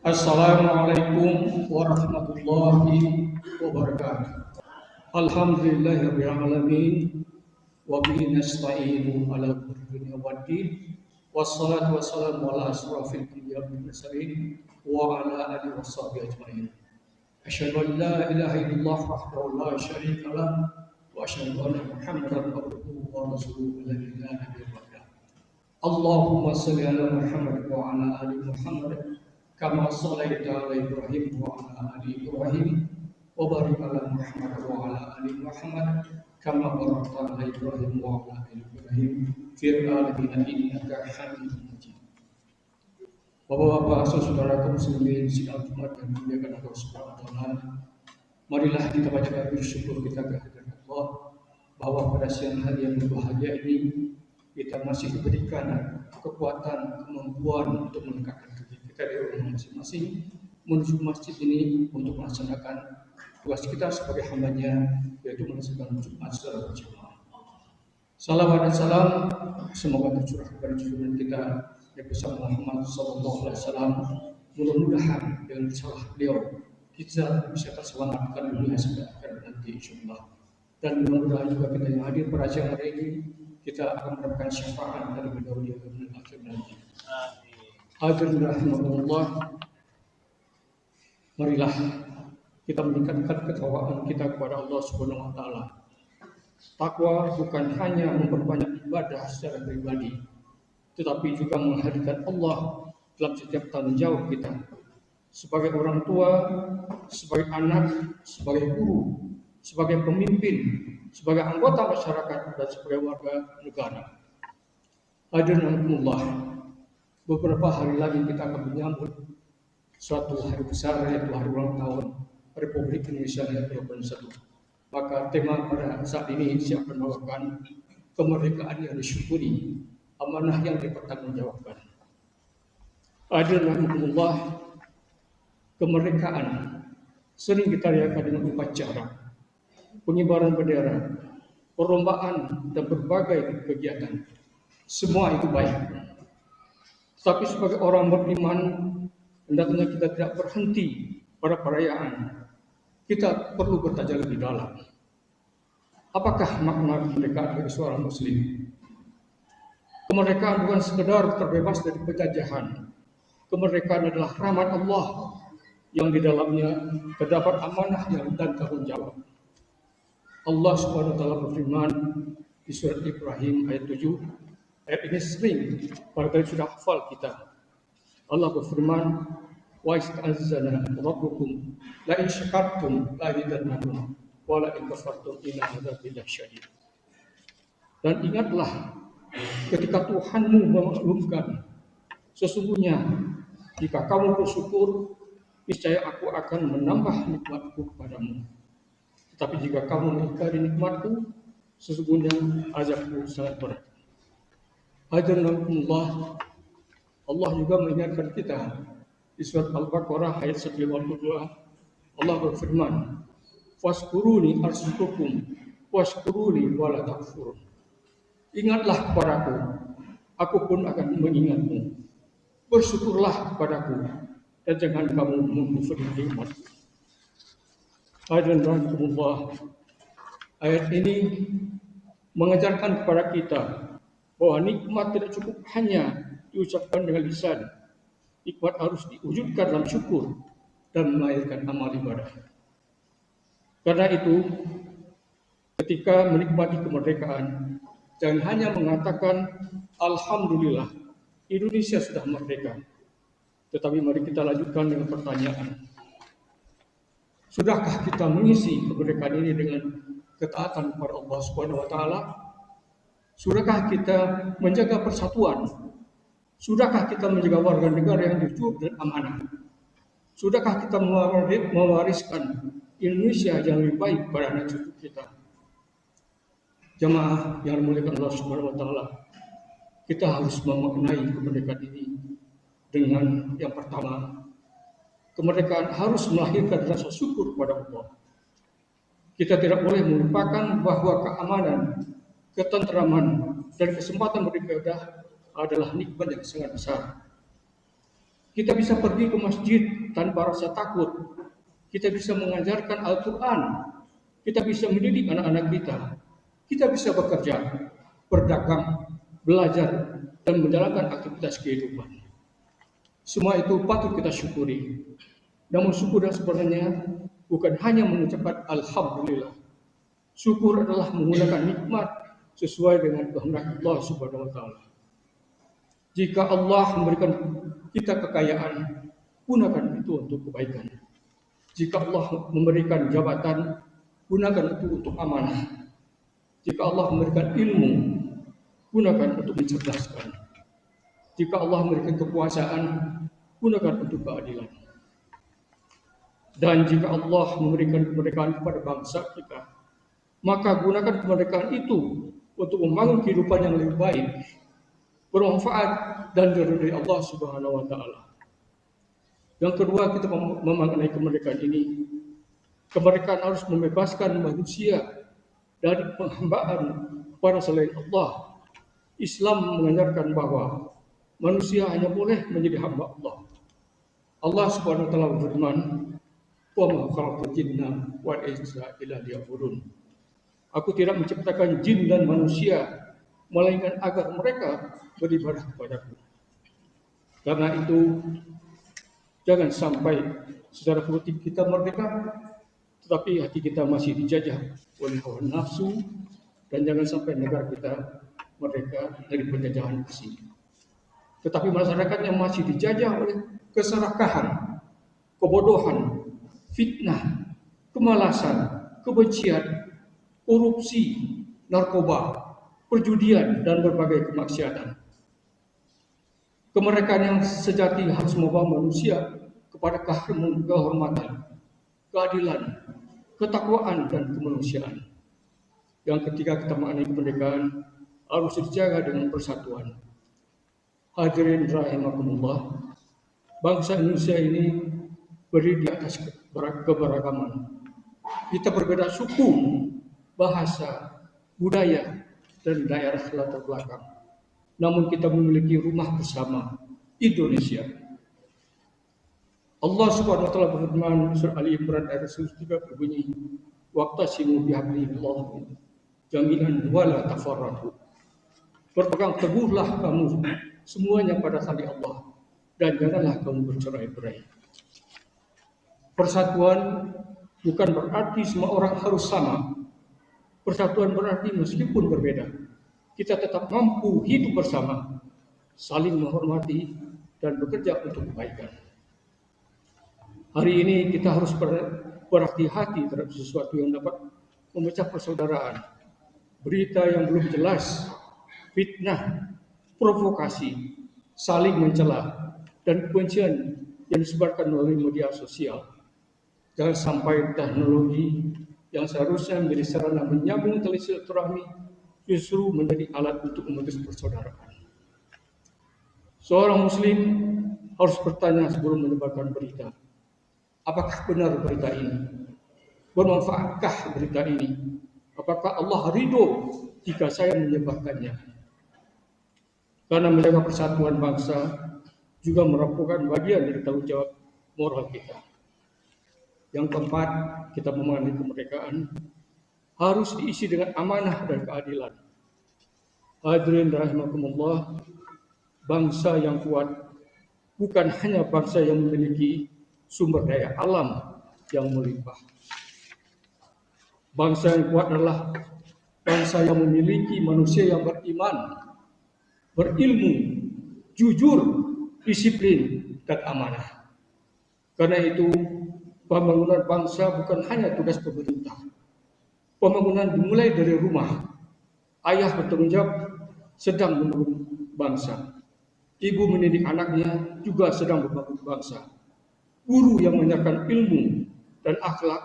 Assalamualaikum warahmatullahi wabarakatuh. Alhamdulillahirabbil alamin wa bihi nasta'inu ala umuri dunya waddin. Wassalatu wassalamu ala asrofil anbiya'i wal mursalin wa ala alihi washabihi ajmain. Asyhadu an la ilaha illallah wahdahu la syarika lah wa asyhadu anna Muhammadan abduhu wa rasuluhu la ilaha illallah. Allahumma shalli ala Muhammad wa ala ali Muhammad kama shallaita ala Ibrahim wa ala ali Ibrahim wa barik ala Muhammad wa ala ali Muhammad kama barakta ala Ibrahim wa ala ali Ibrahim fil alamin innaka Hamidum Majid. Bapak-bapak, saudara kaum muslimin sidang Jumat yang dimuliakan Allah Subhanahu wa taala. Marilah kita panjatkan bersyukur kita kehadirat Allah bahwa pada siang hari yang berbahagia ini kita masih diberikan kekuatan, kemampuan untuk meningkatkan diri kita di rumah masing-masing menuju masjid ini untuk melaksanakan tugas kita sebagai hambanya, yaitu melaksanakan Jumat secara berjamaah. Salawat dan salam semoga tercurah kepada junjungan kita Nabi Muhammad SAW. Mudah-mudahan dengan risalah beliau kita bisa terselamatkan dunia sampai akhir nanti insyaallah. Dan mudah-mudahan juga kita yang hadir pada siang hari ini kita akan mendapatkan syafaat dari beliau di akhir nanti. Hadirin rahimahullah, marilah kita meningkatkan ketakwaan kita kepada Allah Subhanahu wa taala. Takwa bukan hanya memperbanyak ibadah secara pribadi, tetapi juga menghadirkan Allah dalam setiap tanggung jawab kita sebagai orang tua, sebagai anak, sebagai guru, sebagai pemimpin, sebagai anggota masyarakat, dan sebagai warga negara. Hadirin beberapa hari lagi kita akan menyambut suatu hari besar, yaitu hari ulang tahun Republik Indonesia yang ke-21. Maka tema pada saat ini siapa melakukan kemerdekaan yang disyukuri, amanah yang dipertanggungjawabkan. Hadirin kemerdekaan sering kita lihat dengan upacara, pengibaran bendera, perlombaan, dan berbagai kegiatan. Semua itu baik. Tapi sebagai orang beriman, hendaknya kita tidak berhenti pada perayaan. Kita perlu bertanya lebih dalam. Apakah makna kemerdekaan bagi seorang muslim? Kemerdekaan bukan sekedar terbebas dari penjajahan. Kemerdekaan adalah rahmat Allah yang di dalamnya terdapat amanah dan tanggung jawab. Allah Subhanahu wa taala berfirman di surat Ibrahim ayat 7. Ayat ini sering barangkali sudah hafal kita. Allah berfirman, wa ista'azzana rabbukum la in syakartum la azidannakum wa la in kafartum inna adzabi lasyadid. Dan ingatlah ketika Tuhanmu memaklumkan, sesungguhnya jika kamu bersyukur, niscaya aku akan menambah nikmatku kepadamu. Tetapi jika kamu mengingkari nikmatku, sesungguhnya azabku sangat berat. Hadirin Allah juga mengingatkan kita di surat Al-Baqarah ayat 152. Allah berfirman, "Fashkuruni azkurkum washkuruni wala takfurun." Ingatlah kepadaku, aku pun akan mengingatmu. Bersyukurlah kepadaku, dan jangan kamu mengkufuri nikmatku. Hadirin rahimahullah, ayat ini mengajarkan kepada kita bahwa nikmat tidak cukup hanya diucapkan dengan lisan. Nikmat harus diwujudkan dalam syukur dan melahirkan amal ibadah. Karena itu, ketika menikmati kemerdekaan, jangan hanya mengatakan alhamdulillah Indonesia sudah merdeka. Tetapi mari kita lanjutkan dengan pertanyaan. Sudahkah kita mengisi kemerdekaan ini dengan ketaatan kepada Allah Subhanahu wa taala? Sudahkah kita menjaga persatuan? Sudahkah kita menjaga warga negara yang jujur dan amanah? Sudahkah kita mewariskan Indonesia yang lebih baik pada anak cucu kita? Jamaah yang dimuliakan Allah Subhanahu wa taala, kita harus memaknai kemerdekaan ini dengan yang pertama, kemerdekaan harus melahirkan rasa syukur kepada Allah. Kita tidak boleh melupakan bahwa keamanan, ketentraman, dan kesempatan beribadah adalah nikmat yang sangat besar. Kita bisa pergi ke masjid tanpa rasa takut. Kita bisa mengajarkan Al-Quran. Kita bisa mendidik anak-anak kita. Kita bisa bekerja, berdagang, belajar, dan menjalankan aktivitas kehidupan. Semua itu patut kita syukuri. Namun syukur yang sebenarnya bukan hanya mengucapkan Alhamdulillah. Syukur adalah menggunakan nikmat sesuai dengan kehendak Allah Subhanahu wa taala. Jika Allah memberikan kita kekayaan, gunakan itu untuk kebaikan. Jika Allah memberikan jabatan, gunakan itu untuk amanah. Jika Allah memberikan ilmu, gunakan untuk mencerdaskan. Jika Allah memberikan kekuasaan, gunakan untuk keadilan. Dan jika Allah memberikan kemerdekaan kepada bangsa kita, maka gunakan kemerdekaan itu untuk membangun kehidupan yang lebih baik, bermanfaat dan diridhoi Allah Subhanahu wa taala. Yang kedua, kita memaknai kemerdekaan ini. Kemerdekaan harus membebaskan manusia dari penghambaan kepada selain Allah. Islam mengajarkan bahwa manusia hanya boleh menjadi hamba Allah. Allah Subhanahu wa taala berfirman, "Wa ma khalaqtul jinna wal insa illa liya'budun." Aku tidak menciptakan jin dan manusia melainkan agar mereka beribadah kepadaku. Karena itu, jangan sampai secara politik kita merdeka, tetapi hati kita masih dijajah oleh hawa nafsu, dan jangan sampai negara kita merdeka dari penjajahan asing. Tetapi masyarakatnya masih dijajah oleh keserakahan, kebodohan, fitnah, kemalasan, kebencian, korupsi, narkoba, perjudian, dan berbagai kemaksiatan. Kemerdekaan yang sejati harus membawa manusia kepada kehormatan, keadilan, ketakwaan, dan kemanusiaan. Yang ketiga, kita mengenai kemerdekaan harus dijaga dengan persatuan. Hadirin rahimakumullah, bangsa Indonesia ini berdiri di atas keberagaman. Kita berbeda suku, bahasa, budaya, dan daerah latar belakang. Namun kita memiliki rumah bersama, Indonesia. Allah Subhanahu wa taala berfirman surah Ali Imran ayat 103 berbunyi, "Waqtasimu bihablillah jami'an wala tafarraqu." Berpegang teguhlah kamu semuanya pada tali Allah dan janganlah kamu bercerai-berai. Persatuan bukan berarti semua orang harus sama. Persatuan berarti meskipun berbeda, kita tetap mampu hidup bersama, saling menghormati, dan bekerja untuk kebaikan. Hari ini kita harus berhati-hati terhadap sesuatu yang dapat memecah persaudaraan. Berita yang belum jelas, fitnah, provokasi, saling mencela, dan kebencian yang disebarkan melalui media sosial. Jangan sampai teknologi yang seharusnya menjadi sarana menyambung tali silaturahmi justru menjadi alat untuk memutus persaudaraan. Seorang muslim harus bertanya sebelum menyebarkan berita. Apakah benar berita ini? Bermanfaatkah berita ini? Apakah Allah ridho jika saya menyebarkannya? Karena menjaga persatuan bangsa juga merupakan bagian dari tanggung jawab moral kita. Yang keempat, kita memahami kemerdekaan harus diisi dengan amanah dan keadilan. Hadirin rahimakumullah, bangsa yang kuat bukan hanya bangsa yang memiliki sumber daya alam yang melimpah. Bangsa yang kuat adalah bangsa yang memiliki manusia yang beriman, berilmu, jujur, disiplin, dan amanah. Karena itu, pembangunan bangsa bukan hanya tugas pemerintah. Pembangunan dimulai dari rumah. Ayah bertanggung jawab sedang membangun bangsa. Ibu mendidik anaknya juga sedang membangun bangsa. Guru yang mengajarkan ilmu dan akhlak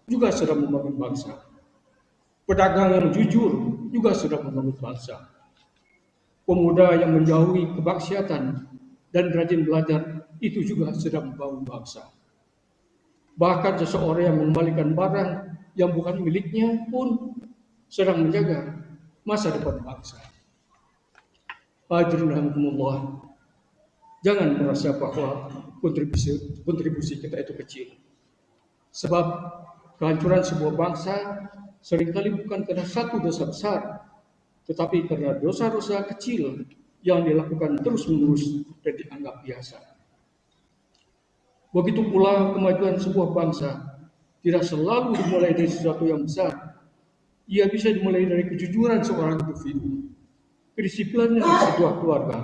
juga sedang membangun bangsa. Pedagang yang jujur juga sedang membangun bangsa. Pemuda yang menjauhi kemaksiatan dan rajin belajar itu juga sedang membangun bangsa. Bahkan seseorang yang mengembalikan barang yang bukan miliknya pun sedang menjaga masa depan bangsa. Hadirin rahimakumullah, Jangan merasa bahwa kontribusi kita itu kecil. Sebab kehancuran sebuah bangsa seringkali bukan karena satu dosa besar, tetapi karena dosa-dosa kecil yang dilakukan terus-menerus dan dianggap biasa. Begitu pula kemajuan sebuah bangsa tidak selalu dimulai dari sesuatu yang besar. Ia bisa dimulai dari kejujuran seorang individu, kedisiplinan sebuah keluarga,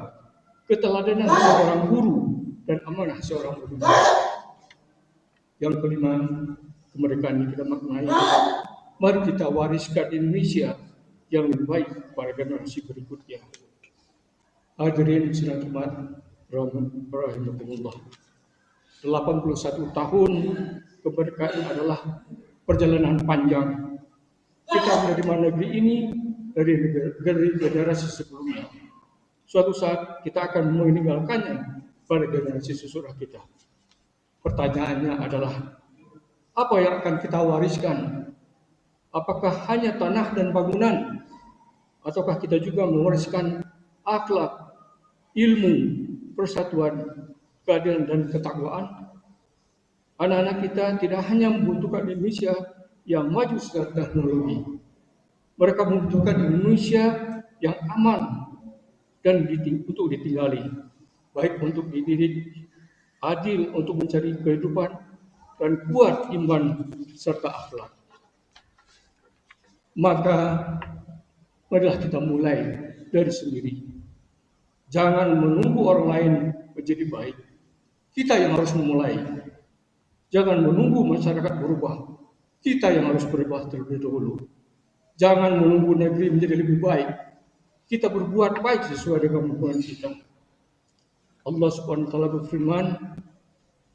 keteladanan seorang guru, dan amanah seorang pemimpin. Yang kelima, kemerdekaan yang kita maknai. Mari kita wariskan Indonesia yang lebih baik pada generasi berikutnya. Hadirin sidang Jumat rahimahumullah. 81 tahun kemerdekaan adalah perjalanan panjang. Kita menerima negeri ini dari generasi sebelumnya. Suatu saat kita akan meninggalkannya pada generasi sesudah kita. Pertanyaannya adalah, apa yang akan kita wariskan? Apakah hanya tanah dan bangunan? Ataukah kita juga mewariskan akhlak, ilmu, persatuan, keadilan, dan ketakwaan? Anak-anak kita tidak hanya membutuhkan Indonesia yang maju secara teknologi. Mereka membutuhkan Indonesia yang aman dan untuk ditinggali, baik untuk dididik, adil untuk mencari kehidupan, dan kuat iman serta akhlak. Maka marilah kita mulai dari sendiri. Jangan menunggu orang lain menjadi baik. Kita yang harus memulai. Jangan menunggu masyarakat berubah. Kita yang harus berubah terlebih dahulu. Jangan menunggu negeri menjadi lebih baik. Kita berbuat baik sesuai dengan kemampuan kita. Allah Subhanahu wa taala berfirman,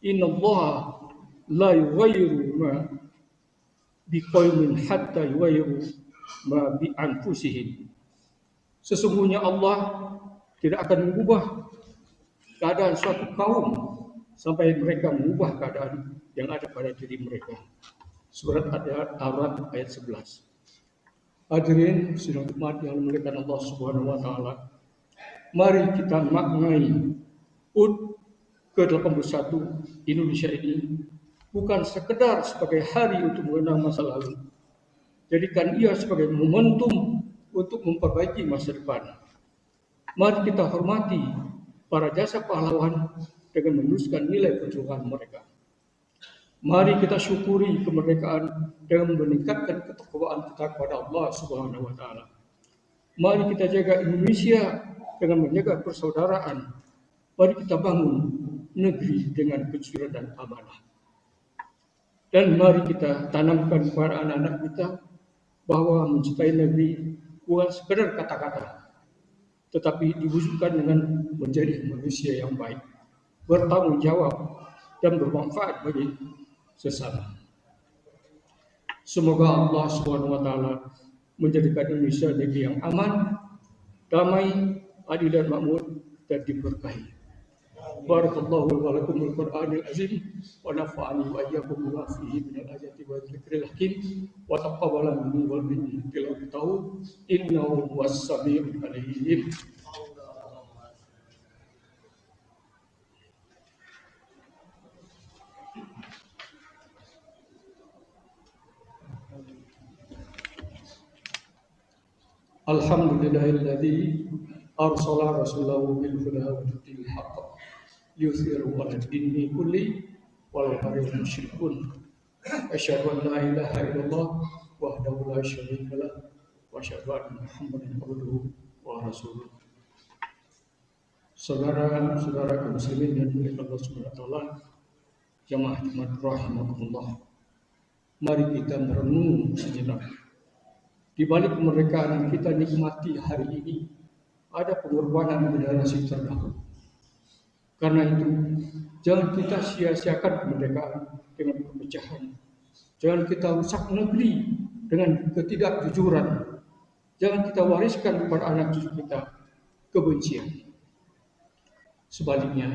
"Innallaha la yughayyiru ma biqaumin hatta yughayyiru ma bi anfusihim." Sesungguhnya Allah tidak akan mengubah keadaan suatu kaum sampai mereka mengubah keadaan yang ada pada diri mereka. Surat Al-Arad ayat 11. Hadirin sidang umat yang dimuliakan Allah Subhanahu wa taala. Mari kita maknai HUT ke-81 Indonesia ini bukan sekedar sebagai hari untuk mengenang masa lalu. Jadikan ia sebagai momentum untuk memperbaiki masa depan. Mari kita hormati para jasa pahlawan dengan meneruskan nilai perjuangan mereka. Mari kita syukuri kemerdekaan dengan meningkatkan ketakwaan kita kepada Allah Subhanahu wa taala. Mari kita jaga Indonesia dengan menjaga persaudaraan. Mari kita bangun negeri dengan kejujuran dan amanah. Dan mari kita tanamkan kepada anak-anak kita bahwa mencintai negeri bukan sekedar kata-kata, tetapi diwujudkan dengan menjadi manusia yang baik, bertanggung jawab, dan bermanfaat bagi sesama. Semoga Allah Subhanahu wa taala menjadikan Indonesia negeri yang aman, damai, adil dan makmur, dan diberkahi. Barakallahu wa lakum bil Qur'anil azim wa nafa'ani wa iyyakum bima fihi min al-ayati wa dzikril hakim wa taqabbala minni wa minkum tilawatahu innahu huwas samiul alim. Alhamdulillahilladzi arsala rasulahu bil huda wa dinil haqq liyuzhirahu 'ala ad-dini kulli walau karihal musyrikun. Asyhadu an la ilaha illallah wahdahu la syarika lah wa asyhadu anna Muhammadan abduhu wa rasuluh. Saudara-saudara kaum muslimin yang dimuliakan Allah Subhanahu wa taala, jamaah Jumat rahimakumullah. Mari kita merenung sejenak. Di balik kemerdekaan yang kita nikmati hari ini, ada pengorbanan generasi terdahulu. Karena itu, jangan kita sia-siakan kemerdekaan dengan perpecahan. Jangan kita rusak negeri dengan ketidakjujuran. Jangan kita wariskan kepada anak cucu kita kebencian. Sebaliknya,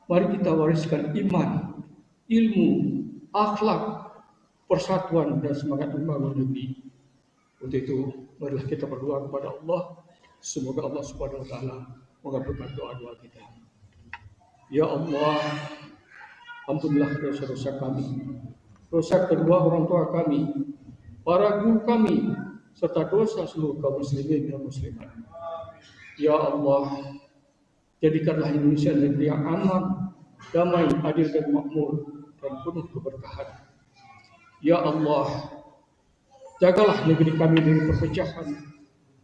mari kita wariskan iman, ilmu, akhlak, persatuan, dan semangat membangun negeri. Untuk itu, marilah kita berdoa kepada Allah. Semoga Allah Subhanahu wa taala mengabulkan doa-doa kita. Ya Allah, ampunilah dosa-dosa kami, dosa kedua orang tua kami, para guru kami, serta dosa seluruh kaum muslimin dan muslimat. Ya Allah, jadikanlah Indonesia negeri yang aman, damai, adil dan makmur, dan penuh keberkahan. Ya Allah, jagalah negeri kami dari perpecahan,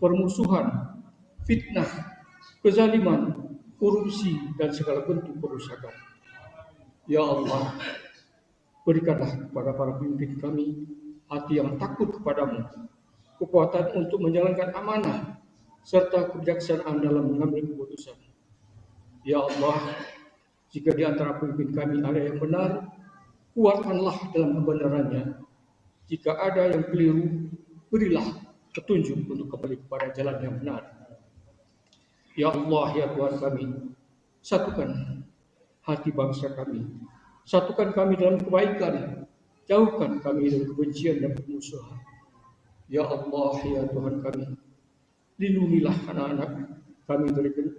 permusuhan, fitnah, kezaliman, korupsi, dan segala bentuk kerusakan. Ya Allah, berikanlah kepada para pemimpin kami hati yang takut kepadamu, kekuatan untuk menjalankan amanah, serta kebijaksanaan dalam mengambil keputusan. Ya Allah, jika di antara pemimpin kami ada yang benar, kuatkanlah dalam kebenarannya. Jika ada yang keliru, berilah petunjuk untuk kembali kepada jalan yang benar. Ya Allah, ya Tuhan kami, satukan hati bangsa kami, satukan kami dalam kebaikan, jauhkan kami dari kebencian dan permusuhan. Ya Allah, ya Tuhan kami, lindungilah anak-anak kami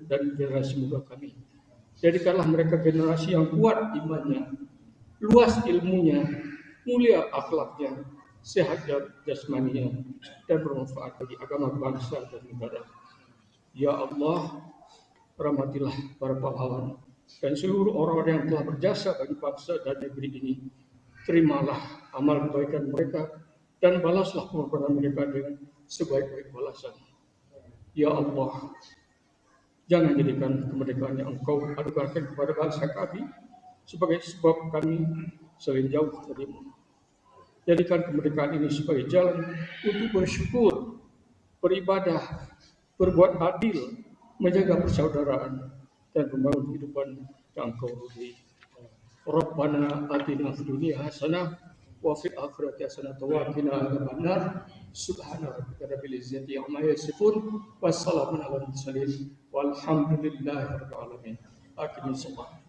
dari generasi muda kami. Jadikanlah mereka generasi yang kuat imannya, luas ilmunya, mulia akhlaknya, sehat jasmaninya, dan bermanfaat bagi agama bangsa dan negara. Ya Allah, rahmatilah para pahlawan dan seluruh orang-orang yang telah berjasa bagi bangsa dan negeri ini. Terimalah amal kebaikan mereka dan balaslah pengorbanan mereka dengan sebaik-baik balasan. Ya Allah, jangan jadikan kemerdekaan yang Engkau anugerahkan kepada bangsa kami sebagai sebab kami selain jauh darimu. Jadikan kemerdekaan ini sebagai jalan untuk bersyukur, beribadah, berbuat adil, menjaga persaudaraan, dan membangun kehidupan yang Engkau ridhoi. Rabbana atina fid dunya hasanah wa fil akhirati hasanah wa qina adzabannar. Subhana rabbika rabbil izzati amma yasifun. Wassalamun ala mursalin walhamdulillahi rabbil alamin. Aqimus shalah.